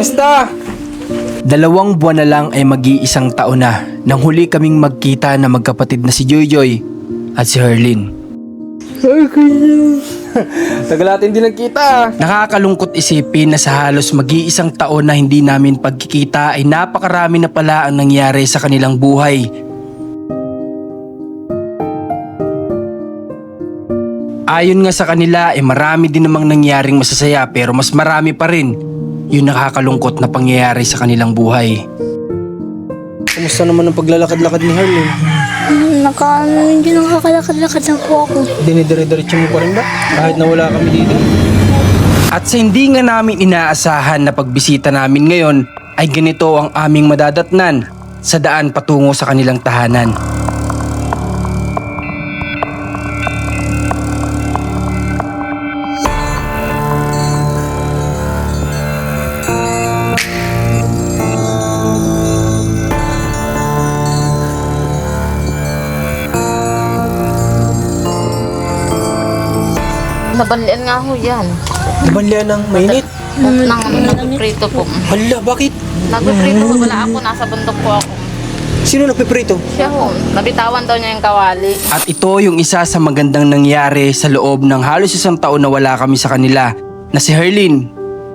Basta! 2 buwan na lang ay mag-iisang taon na nang huli kaming magkita na magkapatid na si Joyjoy at si Herlin. Tagal natin din nagkita. Nakakalungkot isipin na sa halos mag-iisang taon na hindi namin pagkikita ay napakarami na pala ang nangyari sa kanilang buhay. Ayon nga sa kanila ay marami din namang nangyaring masasaya pero mas marami pa rin yung nakakalungkot na pangyayari sa kanilang buhay. Kumusta naman ang paglalakad-lakad ni Harlin? Medyo nakakalakad-lakad lang po ako. Dinidire-diretso mo pa rin ba? Kahit na wala kami dito? At sa hindi nga namin inaasahan na pagbisita namin ngayon ay ganito ang aming madadatnan sa daan patungo sa kanilang tahanan. Nabanlian nga ho yan. Nabanlian ng mainit? Nagpiprito po. Hala, bakit? Nagpiprito po, wala ako. Nasa bundok po ako. Sino nagpiprito? Siya ho, nabitawan daw niya yung kawali. At ito yung isa sa magandang nangyari sa loob ng halos 1 taon na wala kami sa kanila na si Herlin.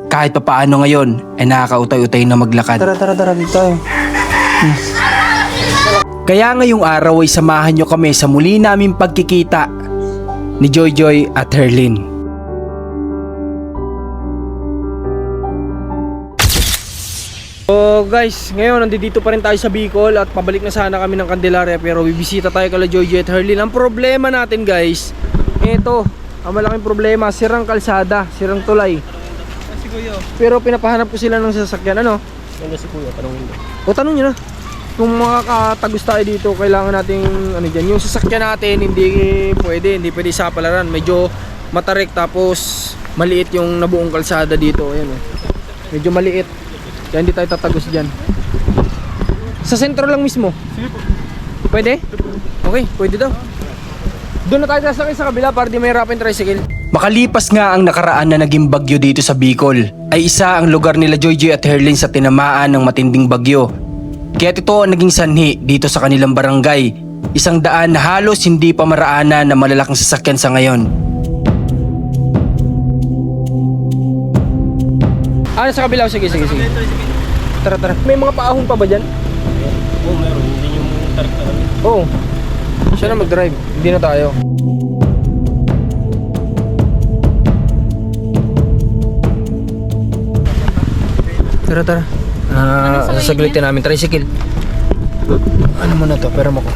Kahit papaano ngayon ay nakakautay-utay na maglakad. Tara, dito tayo. Kaya ngayong araw ay samahan nyo kami sa muli naming pagkikita ni Joyjoy at Herlin. So guys, ngayon nandito pa rin tayo sa Bicol at pabalik na sana kami ng Candelaria pero bibisita tayo kala Joyjoy at Herlin. Ang problema natin guys, ito, ang malaking problema, sirang kalsada, sirang tulay. Si Kuya. Pero pinapahanap ko sila ng sasakyan, ano? Ano si Kuya, tanongin mo. O tanong nyo na. Kung makakatagos tayo dito, kailangan nating ano dyan, yung sasakyan natin hindi pwede sa palaran. Medyo matarik tapos maliit yung nabuong kalsada dito. Ayan, medyo maliit. Kaya hindi tayo tatagos dyan. Sa sentro lang mismo. Pwede? Okay, pwede daw. Doon na tayo sasakay sa kabila para di mahirapan tricycle. Makalipas nga ang nakaraan na naging bagyo dito sa Bicol, ay isa ang lugar nila Joyjoy at Herlin sa tinamaan ng matinding bagyo. Kaya ito ang naging sanhi dito sa kanilang barangay. 100 na halos hindi pa maraanan na malalaking sasakyan sa ngayon. Sa kabila? Sige. Tara. May mga paahon pa ba dyan? Oo, meron. Hindi yung tarik na kami. Oo. Siya na mag-drive. Hindi na tayo. Tara. Sasaglitin namin tricycle. Ano mo na to? Pera mo ko.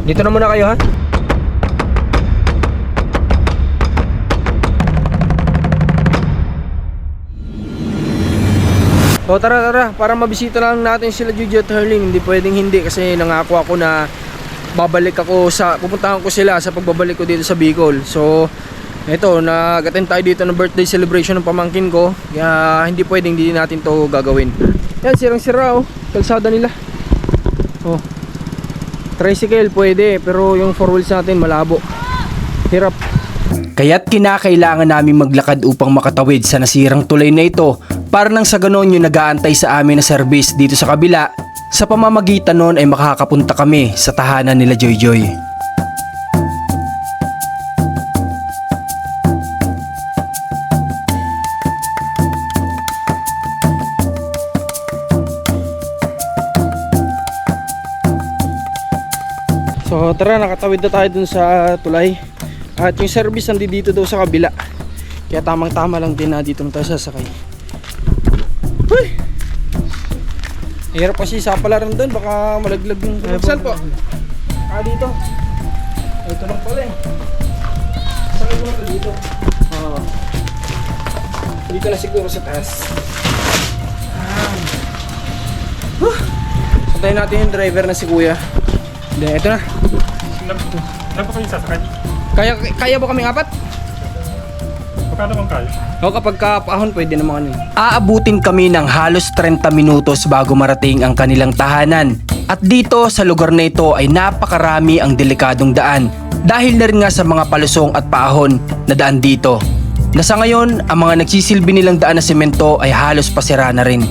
Dito na muna kayo ha? O tara, para mabisita lang natin sila Joyjoy at Herlin. Hindi pwedeng hindi kasi nangako ako na pupuntahan ko sila sa pagbabalik ko dito sa Bicol. So ito, nag-attend tayo dito ng birthday celebration ng pamangkin ko. Kaya hindi pwedeng hindi natin to gagawin. Yan, sirang-sira kalsada nila. Tricycle pwede, pero yung 4 wheels natin malabo. Hirap. Kaya't kinakailangan namin maglakad upang makatawid sa nasirang tulay na ito para nang sa ganon yung nag-aantay sa amin na service dito sa kabila. Sa pamamagitan nun ay makakapunta kami sa tahanan nila Joyjoy. So tara, nakatawid na tayo dun sa tulay. At yung service nandito daw sa kabila. Kaya tamang-tama lang din na dito na tayo sasakay. Uy! Hirap kasi sa palaran dun, baka malaglag yung... Saan po? Dito. Ito lang pala Sakay ko na to dito. Dito na siguro sa taas. Santayin natin yung driver na si Kuya. Hindi, ito na. Ilan po kayo sasakay? Kaya ba kaming 4? Magkano bang kaya? O kapag kapaahon pwede naman Aabutin kami ng halos 30 minutos bago marating ang kanilang tahanan. At dito sa lugar na ito ay napakarami ang delikadong daan dahil na rin nga sa mga palusong at paahon na daan dito. na sa ngayon ang mga nagsisilbi nilang daan na semento ay halos pasira na rin.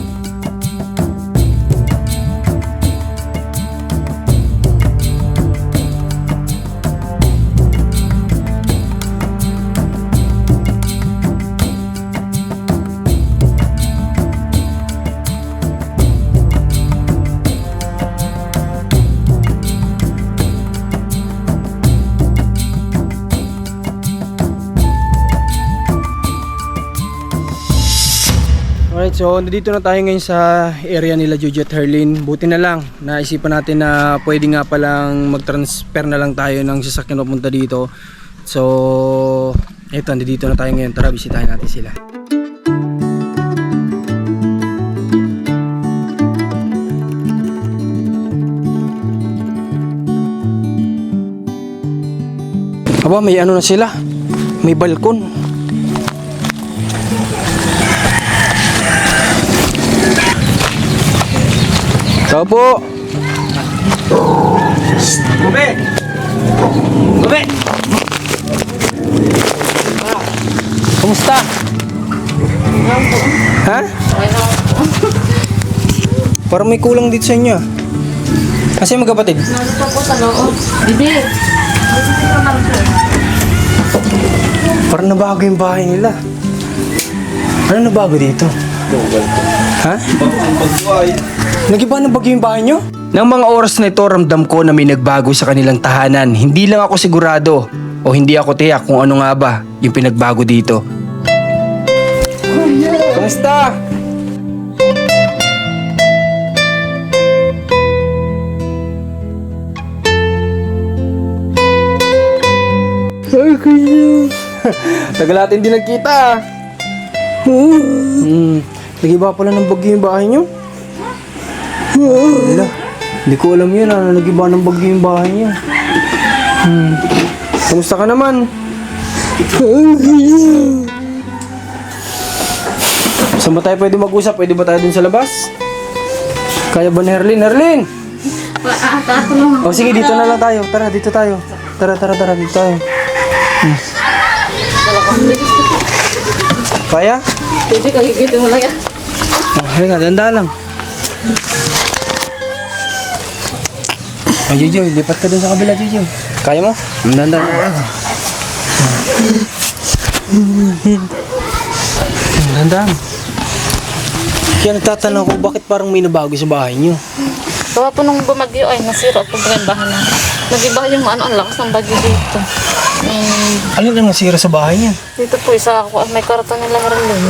Alright, so nandito na tayo ngayon sa area nila Jojo at Herlin. Buti na lang, naisipan natin na pwede nga palang mag-transfer na lang tayo ng sasakyan papunta dito. So, eto, nandito na tayo ngayon. Tara, bisitahin natin sila. Aba, may ano na sila. May balkon. Tao po. Gube. Gube. Kumusta? Ha? Parang may kulang dito sa inyo. Kasi magkapatid. Nandito po sa loob. Bibi. Parang nabago yung bahay nila. Ano nabago dito? Ha? Nagiba ng bagyo yung bahay nyo? Nang mga oras na ito, ramdam ko na may nagbago sa kanilang tahanan. Hindi lang ako sigurado o hindi ako tiyak kung ano nga ba yung pinagbago dito. Kumusta? Ay, kuya. Tagal natin din nagkita ah. Nagiba pala ng bagyo yung bahay nyo? Wala. Hindi ko alam yun ah. Nagiba ng bagyo yung bahay niya. Kamusta ka naman? Saan ba tayo pwede mag-usap? Pwede ba tayo dun sa labas? Kaya ba ni Herlin? Herlin! O sige, dito na lang tayo. Tara, dito tayo. Tara, dito tayo. Kaya? Bibi, kagigitin mo lang yan. Halika, danda lang. Ay, Jojo, lipat ka dun sa kabila, Jojo. Kaya mo? Danda. Danda. Kaya nagtatanong ko, bakit parang may nabago sa bahay niyo? Gawa po nung bumagyo ay nasira po ba yung bahay na. Nag-iba yung ang lakas ng bagyo dito. Ano lang nasira sa bahay niya? Dito po isa ako, may karton nila Herlin.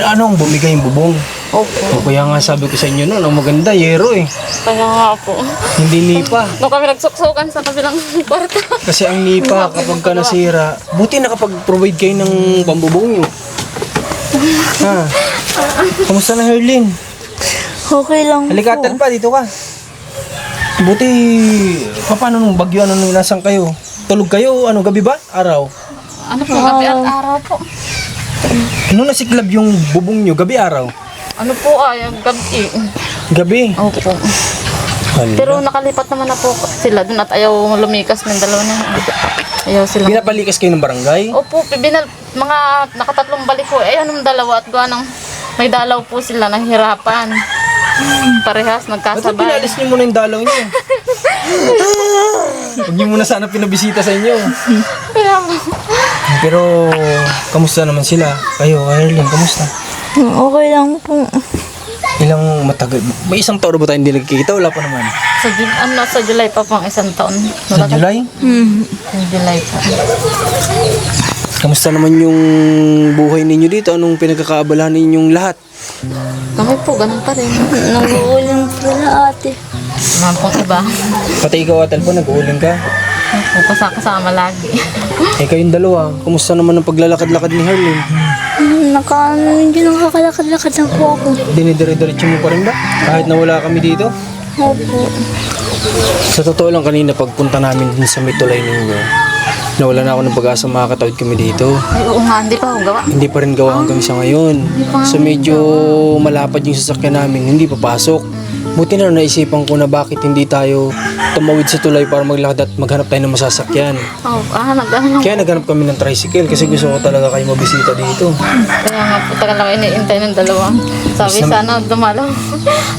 Ano ang bumigay yung bubong? Opo. O kaya nga sabi ko sa inyo noon, ang maganda, yero eh. Kaya nga po. Hindi nipa. Nung kami nagsuksukan sa kabilang kwarto. Kasi ang nipa kapag ka nasira, buti nakapag-provide kayo ng pambubong nyo. Ha? Kamusta na Herlin? Okay lang Halika, po. pa, dito ka. Buti, paano nung bagyo, ano nung nasaan kayo? Tulog kayo, ano, gabi ba? Araw? Ano po, gabi at araw po. Ano nasiklab yung bubong nyo, gabi araw? Ano po ay, gabi. Gabi? Opo. Pero nakalipat naman na po sila dun at ayaw lumikas ng dalawa na. Ayaw sila. Pinapalikas kayo ng barangay? Opo, mga nakatatlong balik po. Eh, anong dalawa at gawa ng may dalaw po sila nahihirapan. Parehas, Ba't nagkasabay. pinalis niyo muna yung dalaw niyo? Huwag niyo muna sana pinabisita sa inyo. Kaya po. Pero, kamusta naman sila? Kayo, Herlin, kamusta? Okay lang po. Ilang matagal? May isang taon na ba tayo hindi nagkikita? Wala pa naman. Sa July pa pang isang taon. Sa July? Sa July pa. Kamusta naman yung buhay ninyo dito? Anong pinagkakaabalahan ninyong lahat? Kami po, ganun pa rin. Nag-uuling sila ate. Naman pong iba. Pati ikaw, Atal po, nag-uuling ka. Opo, kasama lagi. Eh, kayong dalawa, kamusta naman ang paglalakad-lakad ni Herlin? Hindi nakakalakad-lakad na po ako. Dinidire-diretso mo pa rin ba? Kahit na wala kami dito? Opo. Sa totoo lang, kanina pagpunta namin din sa mitulay ninyo, nawala na ako ng pag-asa makakatawid kami dito. Ay, oo nga, hindi pa ako gawa. Hindi pa rin gawa hanggang sa ngayon. So medyo malapad yung sasakyan namin, hindi papasok. Buti na naisipan ko na bakit hindi tayo tumawid sa tulay para maglakad at maghanap tayo ng masasakyan. Oh, nag-ano. Kaya naghanap kami ng tricycle kasi gusto ko talaga kayo mabisita dito. Kaya nga po, tagal lang iniintay ng dalawa. Sabi sana dumalaw.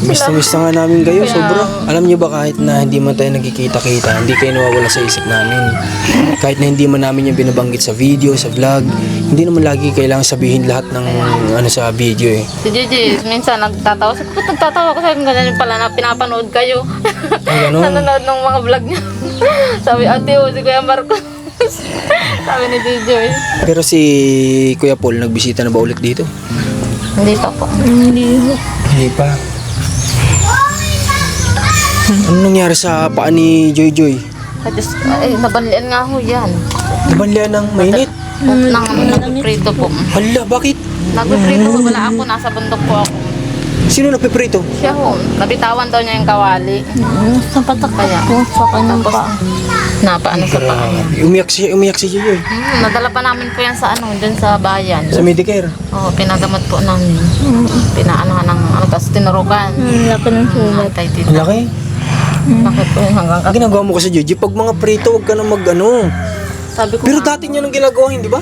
Miss na nga namin kayo, Kaya- sobra. Alam niyo ba kahit na hindi man tayo nagkikita-kita, hindi kayo nawawala sa isip namin. Kahit na hindi man namin yung binabanggit sa video, sa vlog, hindi naman lagi kailangan sabihin lahat ng ano sa video eh. Si Gigi, minsan nagtatawa. Sabi ko, nagtatawa ko sa'yo, ganyan pala na pinapanood kayo. Ay, ganun. Nanonood ng mga vlog niya. Sabi, ate, si Kuya Marcos. Sabi ni Gigi. Pero si Kuya Paul, nagbisita na ba ulit dito? Hindi pa po. Hindi ho. Hindi pa. Ano nangyari sa paa ni Joy Joy? Ay, Diyos, ay, nabalian nga ho yan. Nabanlian ng mainit? Nagpiprito po. Hala, bakit? Nagpiprito po, wala ako. Nasa bundok po ako. Sino nagpiprito? Siya ho, nabitawan daw niya yung kawali. Napatak Kaya, po sa kanyang tapos, pa. napaano sa paa. Umiyak si Joy Joy. Nadala pa namin po yan sa dun sa bayan. Sa Medicare. Oo, pinagamot po namin. Pinaanohan ng tapos tinurukan. Ang laki ng sulat. Atay Ang dito. laki. Bakit po yun hanggang Ang ginagawa mo kasi Joy Joy, pag mga prito, huwag ka na mag-ano. sabi ko Pero nga, dati niya nang ginagawa, hindi ba?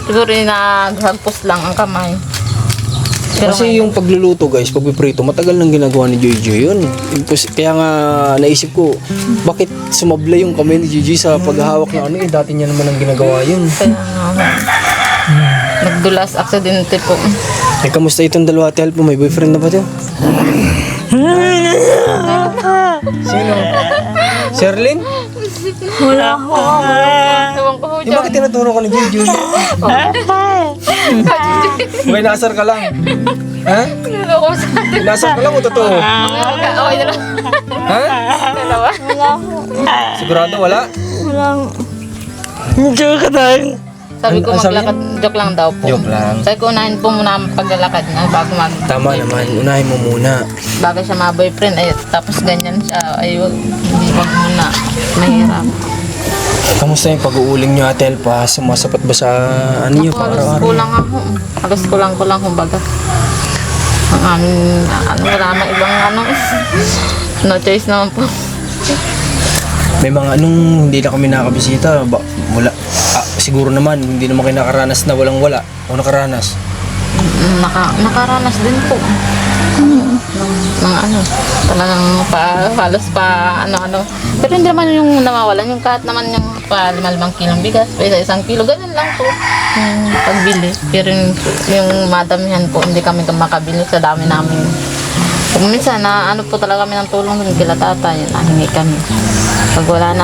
siguro yung naghagpos lang ang kamay. Pero Kasi yung pagluluto guys, pagpiprito, matagal nang ginagawa ni Joy Joy yun. Kaya nga naisip ko, bakit sumabla yung kamay ni Joy Joy sa paghahawak ng ano, eh dati niya naman ang ginagawa yun. kaya nga, nagdulas aksidente po. Eh kamusta itong dalawa ate Alpo? May boyfriend na ba to? Sino? Sherlyn? Wala ho. Ewan ko po Yung bakit tinuturo ka ni Joy Joy? May nasar ka lang. Ha? Ano ko sa atin? Nasar ka lang o totoo? Okay na lang. Ha? Dalawa. Wala ho. Sigurado wala? Wala ho. Sabi ko Ano sabi maglakad, joke lang daw po. Joke lang. Sabi ko unahin po muna ang paglalakad niya Tama naman, unahin mo muna. bago siya ma-boyfriend ay tapos ganyan siya ay hindi wag muna mahirap. Kamusta yung pag-uuling nyo ate Alpa? Sumasapat ba sa ano nyo Halos para-araw? kulang ako. Halos kulang kumbaga. Ang aming wala namang ibang no choice naman po. May mga anong hindi na kami nakakabisita? Wala. Siguro naman, hindi naman kayo nakaranas na walang-wala. O nakaranas? Nakaranas din po. Ng talagang halos ano. Pero hindi naman yung nawawalan, yung kahit naman yung pa 5 kilong bigas, pa 1 kilo, ganun lang po yung pagbili. Pero yung madamihan po, hindi kami makabili sa dami namin. Kung minsan, po talaga kami ng tulong dun kila tatay, nahingi kami. Pag wala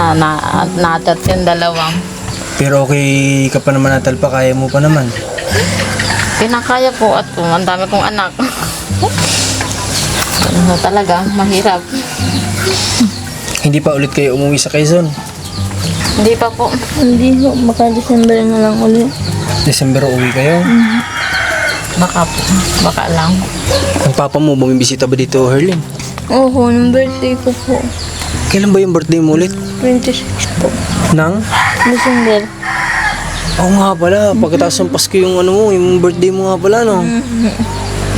na-chat yung dalawang. Pero okay ka pa naman ate Alpa, kaya mo pa naman. Pinakaya po at ang dami kong anak. Talaga, mahirap. Hindi pa ulit kayo umuwi sa Quezon? Hindi pa po. Hindi ho. Baka December na lang ulit. December uwi kayo? Baka po. Baka lang. Ang papa mo, bumibisita ba dito, Herlyn? Oo, ng birthday ko po. Kailan ba yung birthday mo ulit? 26 po. Nang? December. Oo nga pala, pagkatapos ng Pasko yung ano mo, yung birthday mo nga pala, no?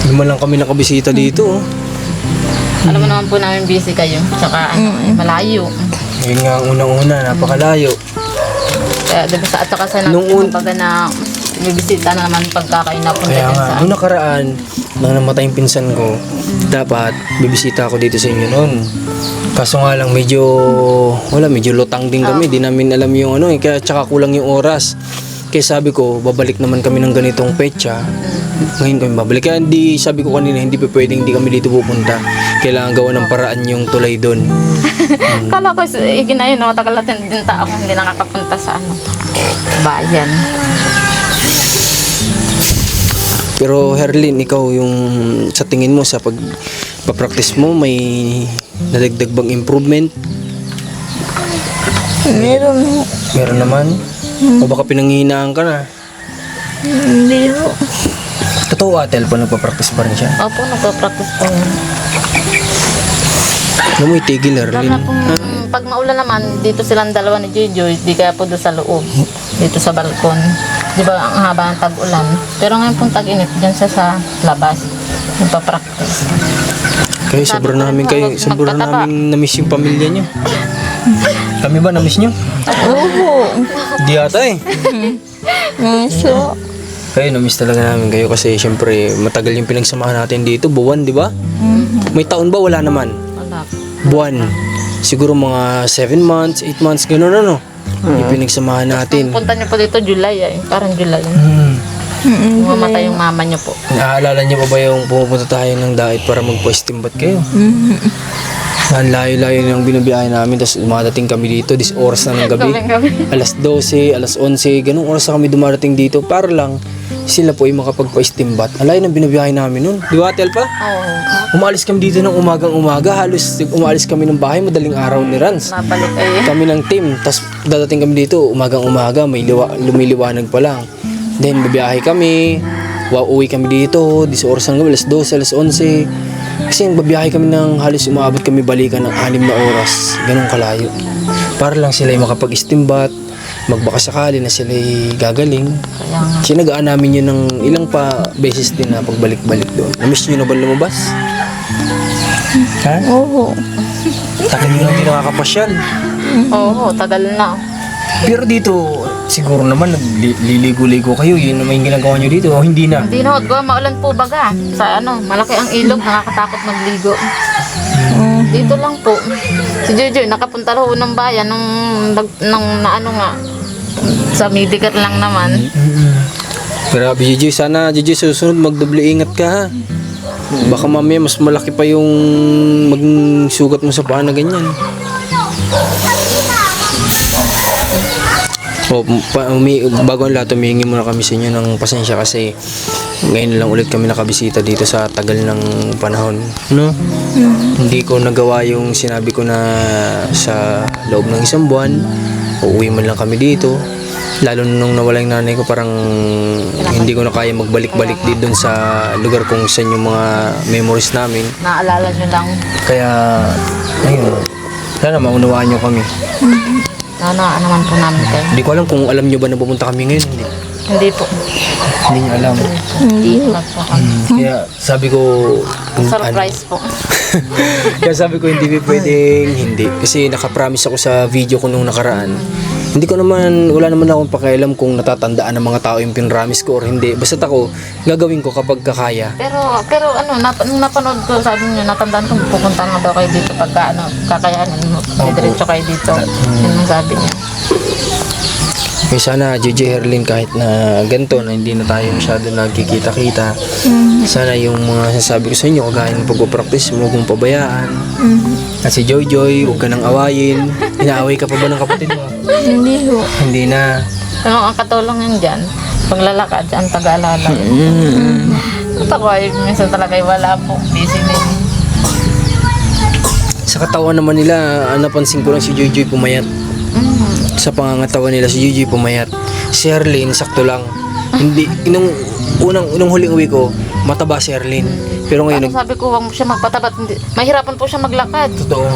Hindi man lang kami nakabisita dito, oh. Alam mo naman po namin busy kayo. Tsaka malayo. Yun nga ang unang-una, napakalayo. Kaya diba at saka sa kumbaga na bibisita na naman pagkakain na punta Kaya dyan nga, sa nung nakaraan, nang namatay yung pinsan ko, dapat bibisita ako dito sa inyo noon. Kaso nga lang, medyo lutang din kami. Di namin alam yung ano, kaya tsaka kulang yung oras. Kaya sabi ko, babalik naman kami ng ganitong petsa. Ngayon kami babalik. Kaya sabi ko kanina, hindi pa pwedeng hindi kami dito pupunta. Kailangan gawa ng paraan yung tulay doon. Kala ko, iginayon, matagal natin din ako hindi nakakapunta sa bayan. Pero Herlyn, ikaw yung sa tingin mo sa pagpa-practice mo, may nadagdag bang improvement? Meron ho. Meron naman? O baka pinanghihinaan ka na? Hindi ho. Totoo ate, pa nagpa-practice pa rin siya. Opo, nagpa-practice po yan. Ano mo itigil, Herlyn? Lalo na pag maulan naman, dito silang dalawa ni Joy, di kaya po doon sa loob, dito sa balkon. Di ba ang haba ng tag-ulan? Pero ngayon pong tag-init, dyan siya sa labas, nagpa-practice. Kayo, sobrang namin na-miss yung pamilya nyo. Kami ba na-miss nyo? Oo. Di ata eh. So, Kayo, na-miss talaga namin kayo kasi syempre matagal yung pinagsamahan natin dito. Buwan, di ba? May taon ba? Wala naman. Wala po. Buwan. Siguro mga 7 months, 8 months, gano'n ano. Yung pinagsamahan natin. Punta niyo po dito July ay. Parang July. Mamatay yung mama niyo po. Naaalala niyo pa ba yung pumupunta tayo ng diet para magpa-steambat kayo? Ang layo-layo ng binabiyahe namin, tapos dumadating kami dito, this oras na ng gabi. Gabi. Alas 12, alas 11, ganung oras na kami dumarating dito para lang sila po ay makapagpa-steambat. Ang layo ng binabiyahe namin nun. Di ba, Telpa? Oo. Umalis kami dito ng umagang-umaga, halos umalis kami ng bahay, madaling araw ni Rans. Nabalik ay. Kami ng team, tapos dadating kami dito, umagang-umaga, may lumiliwanag pa lang. Then, babiyahe kami, uwi kami dito, 10 oras ng gabi, alas 12, alas 11. Kasi babiyahe kami ng halos umabot kami balikan ng 6 na oras, ganun kalayo. Para lang sila makapag-steambat, magbaka sakali na sila gagaling. Kaya nga. Sinagaan namin yun ng ilang pa beses din na pagbalik-balik doon. Namiss nyo na ba lumabas? Ha? oo. Tagal nyo lang din nakakapasyal. Oo, tagal na. Pero dito, siguro naman nagliligo-ligo kayo. Yun naman yung ginagawa nyo dito. O hindi na? Hindi na, maulan po baga. Sa malaki ang ilog, nakakatakot magligo. Dito lang po. Si Jojo, nakapunta raw ng bayan nung sa Midikat lang naman. Grabe, Gigi. Sana, Gigi, susunod magdoble ingat ka, ha? Baka mamaya mas malaki pa yung magsugat mo sa paa na ganyan. Bago ang lahat, humihingi muna kami sa inyo ng pasensya kasi ngayon lang ulit kami nakabisita dito sa tagal ng panahon. No? Hindi ko nagawa yung sinabi ko na sa loob ng 1 buwan, uuwi man lang kami dito. Lalo nung nawala yung nanay ko, parang hindi ko na kaya magbalik-balik dito dun sa lugar kung saan yung mga memories namin. Naalala nyo lang. Kaya, ayun, sana maunawaan nyo kami. Naman po namin kayo. Hindi ko alam kung alam nyo ba na pupunta kami ngayon. Hindi po. Hindi nyo alam. Hindi ho. Kaya sabi ko, Surprise po. kaya sabi ko hindi pwedeng hindi. Kasi nakapromise ako sa video ko nung nakaraan. Hindi ko naman, wala naman akong pakialam kung natatandaan ng mga tao yung pinramis ko or hindi. Basta ako, gagawin ko kapag kakaya. Pero nung napanood ko, sabi niyo, natandaan ko, pupunta nga daw kayo dito pagka kakayanin mo. Diretso kayo dito. Yun ang sabi niya. Kaya sana, JJ Herlin, kahit na ganito, na hindi na tayo masyado nagkikita-kita, sana yung mga sasabi ko sa inyo, kagaya ng pagpapractice mo, huwag mong pabayaan. At si Joy Joy, huwag ka nang awayin. Inaaway ka pa ba ng kapatid mo? Hindi ho. Hindi na. Ano ang katulong yun dyan? Paglalakad, ang taga-alala. At ako ay minsan talaga ay wala po. Busy din. Sa katawan naman nila, napansin ko lang si Joy Joy pumayat. Sa pangangatawan nila, si Joy Joy pumayat. Si Herlin, sakto lang. Hindi, unang huling uwi ko, mataba si Herlin. Pero ngayon, Ano sabi ko, huwag mo siya magpatabat. Mahirapan po siya maglakad. totoo.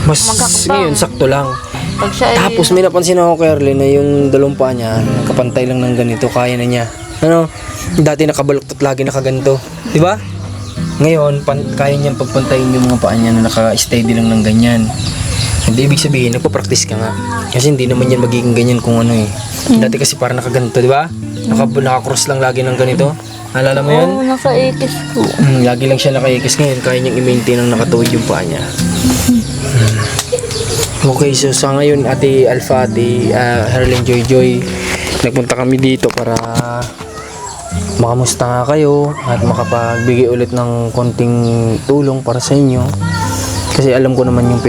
Mas Magkakapang. ngayon, sakto lang. Pag siya ay... Tapos may napansin ako kay Herlin na yung dalawang paa niya, nakapantay lang ng ganito, kaya na niya. Ano? Dati nakabaluktot lagi nakaganto. Di ba? Ngayon, kaya niyang pagpantayin yung mga paa niya na naka-steady lang ng ganyan. Hindi ibig sabihin, nagpa-practice ka nga. Kasi hindi naman yan magiging ganyan kung ano eh. Dati kasi parang nakaganto, di ba? Naka-cross lang lagi ng ganito. Alala mo yun? Oo, nakaikis ko. Lagi lang siya nakaikis. Ngayon, kaya niyang i-maintain ang nakatuwid yung paa niya. Okay, so sa ngayon, Ate Alpha, Ate Herlin Joy Joy, nagpunta kami dito para makamusta nga kayo at makapagbigay ulit ng konting tulong para sa inyo. Kasi alam ko naman yung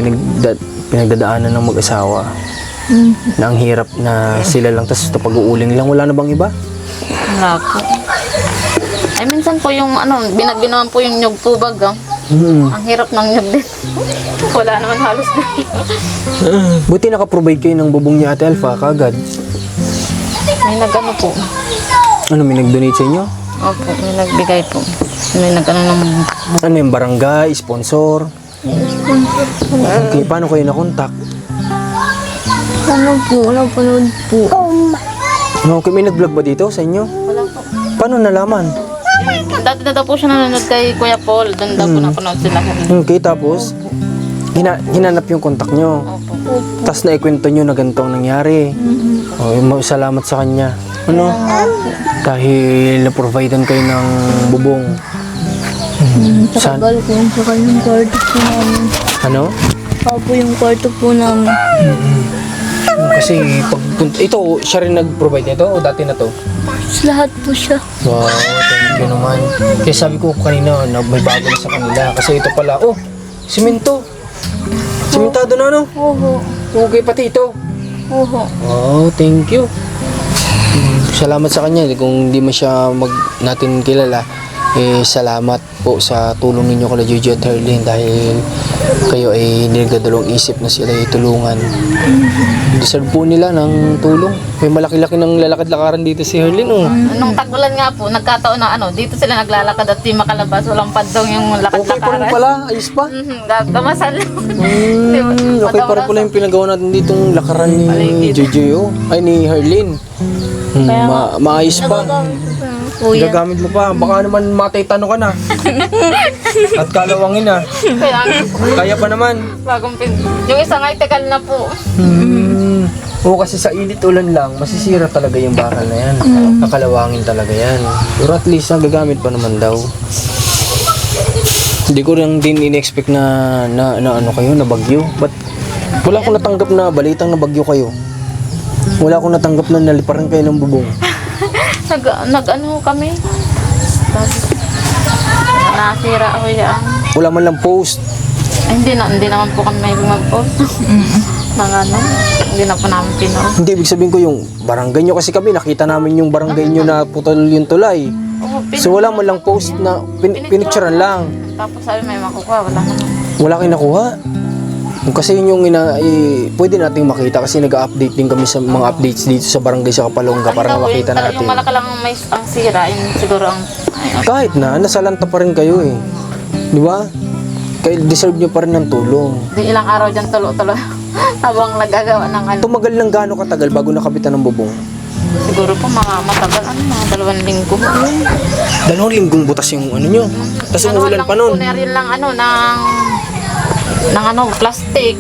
pinagdadaanan ng mag-asawa. Na ang hirap na sila lang, tapos pag-uuling lang, wala na bang iba? Wala po. Ay, minsan po yung binagbinuhan po yung nyug po baga. Ang hirap ng nyug din. Wala naman halos na. Buti nakaprovide kayo ng bubong niya, Ate Alpha, kagad. May nag-ano po. Ano, may nag-donate sa inyo? Opo, may nagbigay po. May nag-ano ng... Ano yung barangay, sponsor? Okay, paano kayo nakontak? Ano po, napanood po. Okay, may nag-vlog ba dito sa inyo? Wala po. Paano nalaman? Dati na daw po siya nanonood kay Kuya Paul. Doon daw po napanood sila. Okay, tapos, hinanap yung kontak nyo. Opo. Tapos naikwento nyo na ganito ang nangyari. Salamat sa kanya. Ano? Dahil na-providean kayo ng bubong. San? Tagal ko yung sa kanyang kwarto po namin. Ano? Ako yung kwarto po namin. Kasi pagpunta, ito, siya rin nag-provide nito o dati na to? Lahat po siya. Wow, thank you naman. Kaya sabi ko kanina na may bago na sa kanila. Kasi ito pala, simento. Simentado na, no? Oho. Okay, pati ito. Oho. Wow, thank you. Salamat sa kanya. Kung hindi mo siya natin kilala, salamat po sa tulong ninyo kala Jojo at Herlin dahil kayo ay nagdadalawang isip na sila ay tulungan. Deserve po nila ng tulong. May malaki-laki ng lalakad-lakaran dito si Herlin, oh. Nung tag-ulan nga po, nagkataon na dito sila naglalakad at di makalabas. Walang padong yung Okay pa rin lakad-lakaran. pala, ayos pa. Gamasan lang. Okay pa rin pala yung pinagawa natin ditong lakaran ni Jojo, ay ni Herlin. Maayos pa. Kuya. Gagamit mo pa. Baka naman matay tanong ka na. At kalawangin na. Kaya Kaya pa naman. bagong yung isa nga tagal na po. Oo, kasi sa init ulan lang, masisira talaga yung bakal na yan. Kakalawangin talaga yan. Pero at least, gagamit pa naman daw. Hindi ko rin din in-expect na ano kayo, na bagyo. But wala akong natanggap na balitang na bagyo kayo. Wala akong natanggap na naliparan kayo ng bubong. Nag-ano kami? Nasira ako yan. Wala man lang post. Ay, hindi naman po kami may mag-post. Hindi na po namin pinost. Hindi, ibig sabihin ko yung barangay nyo kasi kami, nakita namin yung barangay nyo na putol yung tulay. So wala man lang post na pinicturean lang. Tapos sabi may makukuha, wala naman. Wala kayo nakuha. Kasi yun yung pwede nating makita kasi nag-update din kami sa mga updates dito sa barangay sa Kapalongga para makita natin. Yung malaki lang ang sira, yung siguro ang... Kahit na, nasalanta pa rin kayo eh. Di ba? Kaya deserve nyo pa rin ng tulong. Di ilang araw dyan tulo-tulo habang nagagawa ng ano. Tumagal lang gaano katagal bago nakabitan ng bubong? Siguro po mga matagal, mga 2 linggo. 2 linggong butas yung ano nyo. Tapos umuulan pa nun. Puneril lang ng plastic.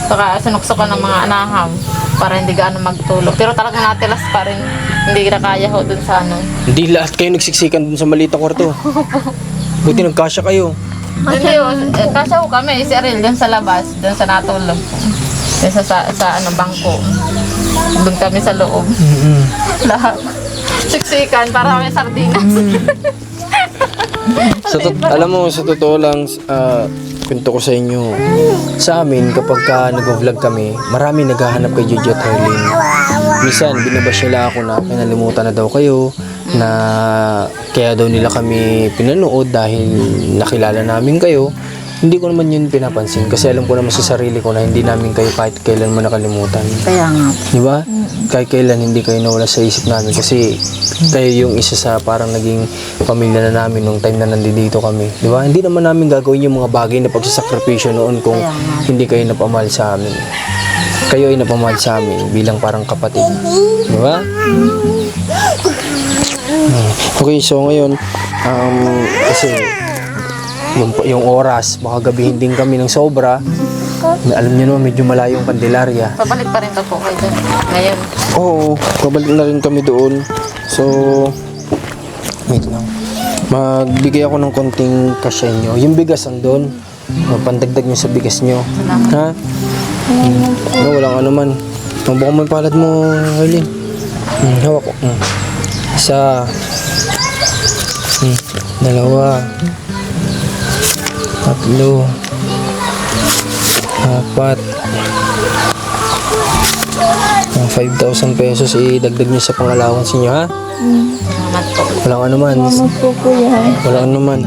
Saka sinuksukan ng mga anaham para hindi gaano magtulog. Pero talagang natilas pa rin. Hindi na kaya ho dun sa ano. Hindi lahat kayo nagsiksikan dun sa maliit na kwarto. Buti nagkasya kayo. Hindi ho, kasi ho kami, si Ariel dun sa labas, dun sa natulog. Dun sa bangko. Dun kami sa loob. Lahat. Siksikan para kami sardinas. Alam mo, sa totoo lang, kwento ko sa inyo, sa amin, kapag nag-vlog kami, marami naghahanap kay Jojo at Herlin. Minsan, binabash nila ako na pinalimutan na daw kayo, na kaya daw nila kami pinanood dahil nakilala namin kayo. Hindi ko naman yun pinapansin kasi alam ko naman sa sarili ko na hindi namin kayo kahit kailan mo nakalimutan. Kaya nga. Di ba? Kahit kailan hindi kayo nawala sa isip namin kasi kayo yung isa sa parang naging pamilya na namin nung time na nandito kami. Di ba? Hindi naman namin gagawin yung mga bagay na pagsasakripisyo noon kung hindi kayo napamahal sa amin. Kayo ay napamahal sa amin bilang parang kapatid. Di ba? Okay, so ngayon, kasi yung oras, baka gabihin din kami ng sobra. Alam niyo naman, medyo malayo yung Candelaria. Pabalik pa rin po kayo dun. Ngayon. Oo, pabalik na rin kami doon. So, wait lang. Magbigay ako ng konting cash sa inyo. Yung bigas andun, pandagdag nyo sa bigas nyo. Ha? No, walang ano man. Baka may palad mo, Arlene. Hawak ko. Isa. 2. 3, 4, 5,000 pesos idagdag nyo sa pang-allowance niyo, ha? Salamat po. Walang ano man. Salamat po, kuya. Walang ano man.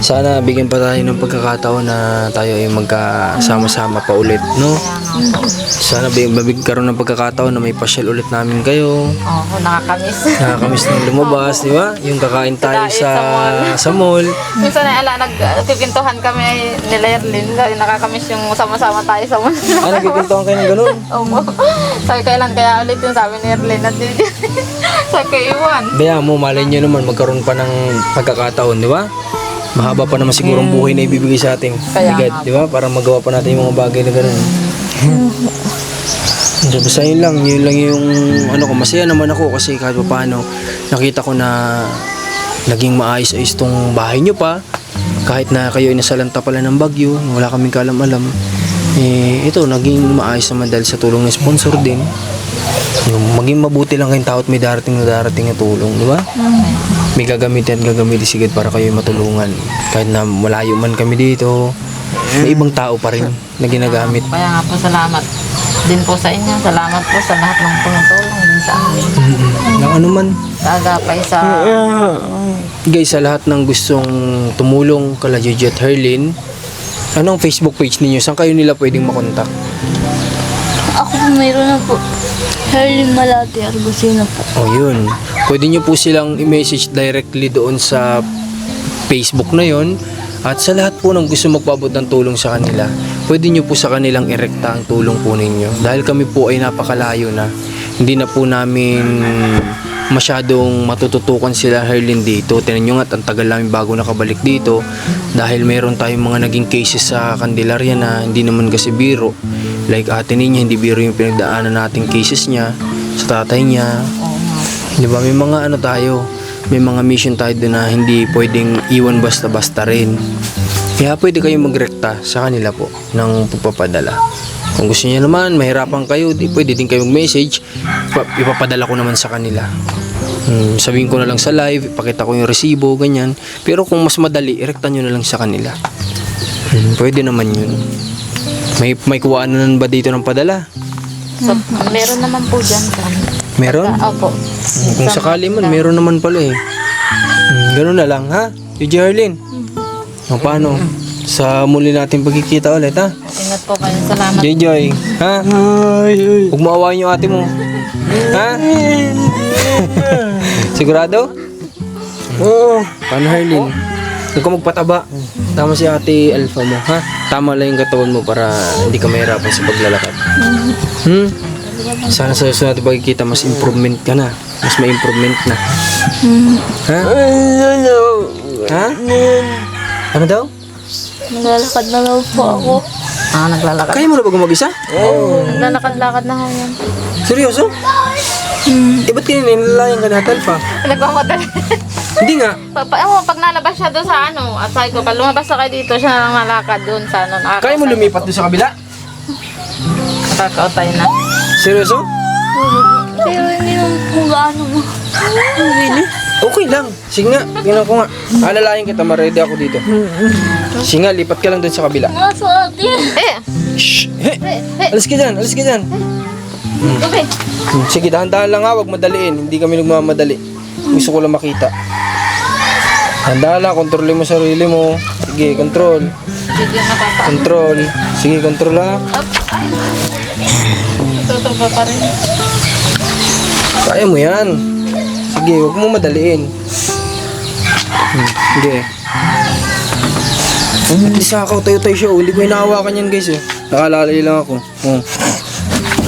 Sana bigyan pa tayo ng pagkakataon na tayo ay magkasama-sama pa ulit, no? Kaya nga po. Sana magkaroon ng pagkakataon na may pasyal ulit namin kayo. Oo, nakakamiss. Nakakamiss nang lumabas, di ba? Yung kakain tayo Kakain sa mall. Minsan ay nagpipintuhan kami nila Erlyn. Nakakamiss yung sama-sama tayo sa mga. Ah, nagpipintuhan kayo ng ganun? Oo. Sabi kailan kaya ulit yung sabi ni Erlyn at sabi ko iwan. Kaya mo, malay nyo naman magkaroon pa ng pagkakataon, di ba? Mahaba pa naman siguro ang buhay na ibibigay sa ating Kaya agad, nga. di ba? Para magawa pa natin yung mga bagay na gano'n. So, basta yun lang yung ano ko, masaya naman ako kasi kahit pa paano nakita ko na naging maayos-ayos tong bahay nyo pa. Kahit na kayo ay nasalanta pala ng bagyo, wala kaming kalam-alam. Ito, naging maayos naman dahil sa tulong ng sponsor din. Yung maging mabuti lang kayong tao at may darating na tulong, di ba? May gagamitin sigad para kayo matulungan. Kahit na malayo man kami dito, may ibang tao pa rin na ginagamit. Kaya nga po salamat din po sa inyo. Salamat po sa lahat ng tumutulong din sa amin. Lang ano man. Sa agapay sa Guys, sa lahat ng gustong tumulong kala Jojo at Herlyn, anong Facebook page ninyo? Saan kayo nila pwedeng makontak? Ako po mayroon na po. Herlyn Malate Argusino po. O yun. Pwede nyo po silang i-message directly doon sa Facebook na yon. At sa lahat po ng gusto magpabot ng tulong sa kanila, pwede nyo po sa kanilang irekta ang tulong po ninyo. Dahil kami po ay napakalayo na. Hindi na po namin masyadong matututukan sila Herlyn dito. Tinan nyo nga, ang tagal namin bago nakabalik dito. Dahil mayroon tayong mga naging cases sa Candelaria na hindi naman kasi biro. Like ate niya, hindi biro yung pinagdaanan nating cases niya. Sa tatay niya. Di ba? May mga ano tayo. May mga mission tayo doon na hindi pwedeng iwan basta-basta rin. Kaya pwede kayong magrekta sa kanila po ng pagpapadala. Kung gusto niya naman, mahirapan kayo, pwede din kayo mag-message. Ipapadala ko naman sa kanila. Sabihin ko na lang sa live, ipakita ko yung resibo, ganyan. Pero kung mas madali, irekta nyo na lang sa kanila. Pwede naman yun. May kuwaanan ba dito ng padala? so, meron naman po dyan. Meron? Opo. Kung sakali man, meron naman pala eh. Ganun na lang, ha? Jojo Herlyn. O paano? Sa muli natin pagkikita ulit, ha? Ingat po kayo. Salamat. Joy, ha? Huwag maawain yung ate mo. Ha? Sigurado? Oo. Paano Herlyn? Huwag ka magpataba. Tama si ate Alpha mo, ha? Tama lang yung katawan mo para hindi ka mahirapan sa paglalakad. Sana sa susunod natin pagkikita, mas improvement ka na. Mas may improvement na. Ha? Ha? Ano daw? Naglalakad na lang po ako. Naglalakad. Kaya mo na ba mag-isa? Naglalakad-lakad na ako yan. Seryoso? Ba't kanina nilalayan ka na Alpha? Nagmamadali. Hindi nga. Pag nalabas siya doon sa ano, at sabi ko, pag lumabas na kayo dito, siya na lang malakad doon sa ano. Kaya mo lumipat doon sa kabila? Nakakautay na. Seryoso? Pero hindi naman po gaano mo. Really? Okay lang. Sige nga, tingnan ko nga. Alalayan kita, ma-ready ako dito. Sige nga, lipat ka lang doon sa kabila. Maso ate. Shh! He! Alis ka dyan, alis ka dyan. Okay. Sige, dahan-dahan lang ha, huwag madaliin. Hindi kami nagmamadali. Gusto ko lang makita. Dahan-dahan lang, kontrolin mo sarili mo. Sige, control. Video na papa. Control. Sige, control ha. Tutubo pa rin. Kaya mo yan. Sige, huwag mo madaliin. Sige. At least tayo siya. Hindi ko hinahawakan yan guys eh. Nakalalay lang ako.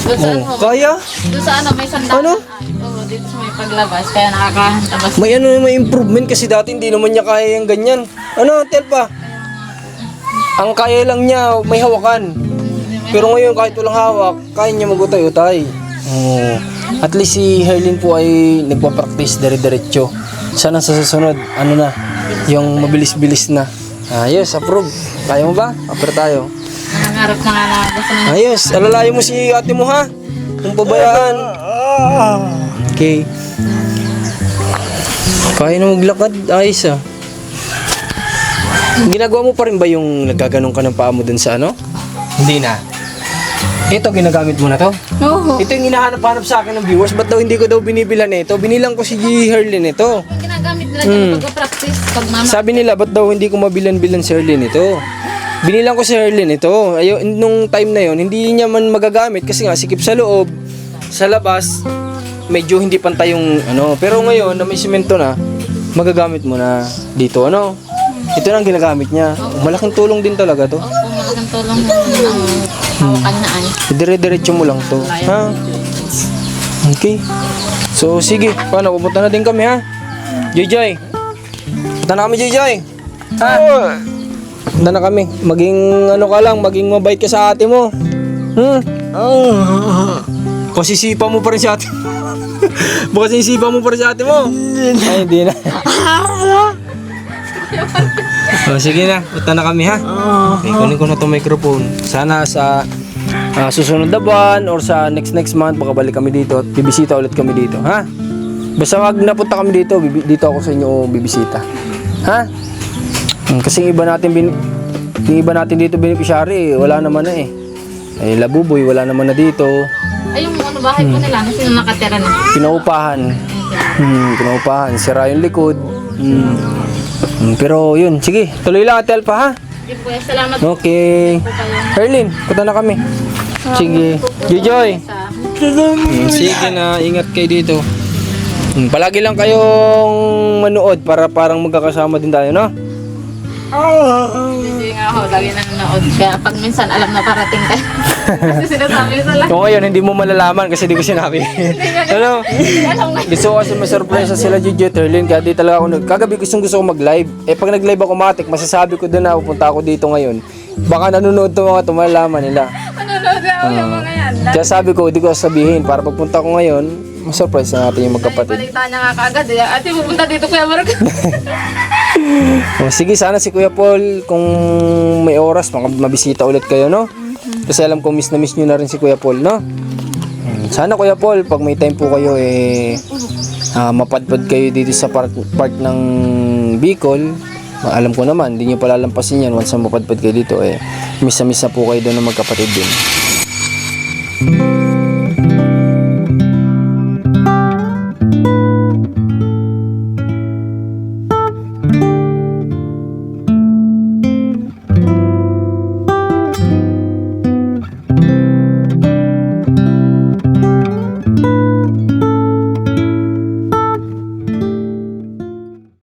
Doon sa ano, Kaya? doon sa ano, may sandal. Ano? Oo, dito sa may paglabas, kaya nakakahantabas. May improvement kasi dati hindi naman niya kaya yung ganyan. Ano, Telpa? Ang kaya lang niya, may hawakan. Pero ngayon kahit walang hawak, kaya niya mag-utay-utay. Oh. At least si Herlyn po ay nagpa-practice dire-diretso. Sana sa susunod, ano na, yung mabilis-bilis na. Ayos, approve. Kaya mo ba? Approve tayo. Nangangarap na nga na gusto na. Ayos, alalayan mo si ate mo ha. Kung pabayaan. Okay. Kaya na maglakad. Ayos ah. Ginagawa mo pa rin ba yung naggaganong ka ng paa mo dun sa ano? Hindi na. Ito, ginagamit mo na to? Oo. Ito yung hinahanap-hanap sa akin ng viewers. Ba't daw hindi ko daw binibilan ito? Binilang ko si Herlyn ito. Yung ginagamit nila dyan pag-practice. Pag mama. Sabi nila, ba't daw hindi ko mabilan-bilan si Herlin ito? Binilang ko si Herlin ito. Nung time na yon, hindi niya man magagamit kasi nga sikip sa loob, sa labas, medyo hindi pantay yung ano. Pero ngayon, na may simento na, magagamit mo na dito, ano? Ito na ang ginagamit niya. Malaking tulong din talaga to. Opo, malaking tulong ang hawakan na ay. Dire-diretso mo lang to. Ha? Okay. So, sige. Paano? Pupunta na din kami, ha? Joy. Punta na kami, Joy. Ha? Punta na kami. Maging, ano ka lang, maging mabait ka sa ate mo. Kasi sipa mo pa rin si ate mo. Baka sinisipa mo pa rin si ate mo. Ay, hindi na. Sige na. Punta na kami, ha? Okay, kunin ko na itong microphone. Sana sa susunod na buwan or sa next month makabalik kami dito at bibisita ulit kami dito, ha? Basta wag napunta kami dito, dito ako sa inyo bibisita. Ha? Kasi yung iba natin dito beneficiary, wala naman na eh. Eh Labuboy, wala naman na dito. Ay, yung ano, bahay po nila, sino nakatira na? Pinaupahan. Pinaupahan. Sira yung likod. Pero yun, sige. Tuloy lang Ate Alpha, ha? Sige po, salamat Okay. Herlin, punta na kami. Sige. Joy. Sige na, ingat kayo dito. Palagi lang kayong manood para parang magkakasama din tayo, no? Hindi nga ako, lagi nanonood. Kaya pag minsan alam na parating kayo. Kasi sinasabi sa lang. Kung ngayon, hindi mo malalaman kasi di ko sinabi. Ano? Gusto ko kasi may-surpresa sila Gigi at Herlin kaya di talaga ako kagabi gusto ko mag-live. Eh pag nag-live ako matik, masasabi ko doon na pupunta ako dito ngayon. Baka nanonood to mga malalaman nila. Nanonood ako yung mga yan. Kaya sabi ko, di ko sabihin para pagpunta ko ngayon, ma-surprise na natin yung magkapatid. Balita niya nga kaagad. Ate, pupunta dito Kuya Mark. Sige, sana si Kuya Paul kung may oras mabisita ulit kayo, no? Kasi alam ko miss na miss nyo na rin si Kuya Paul, no? Sana Kuya Paul, pag may time po kayo mapadpad kayo dito sa part ng Bicol. Alam ko naman, hindi nyo palalampasin yan once na mapadpad kayo dito miss na po kayo doon ng magkapatid din.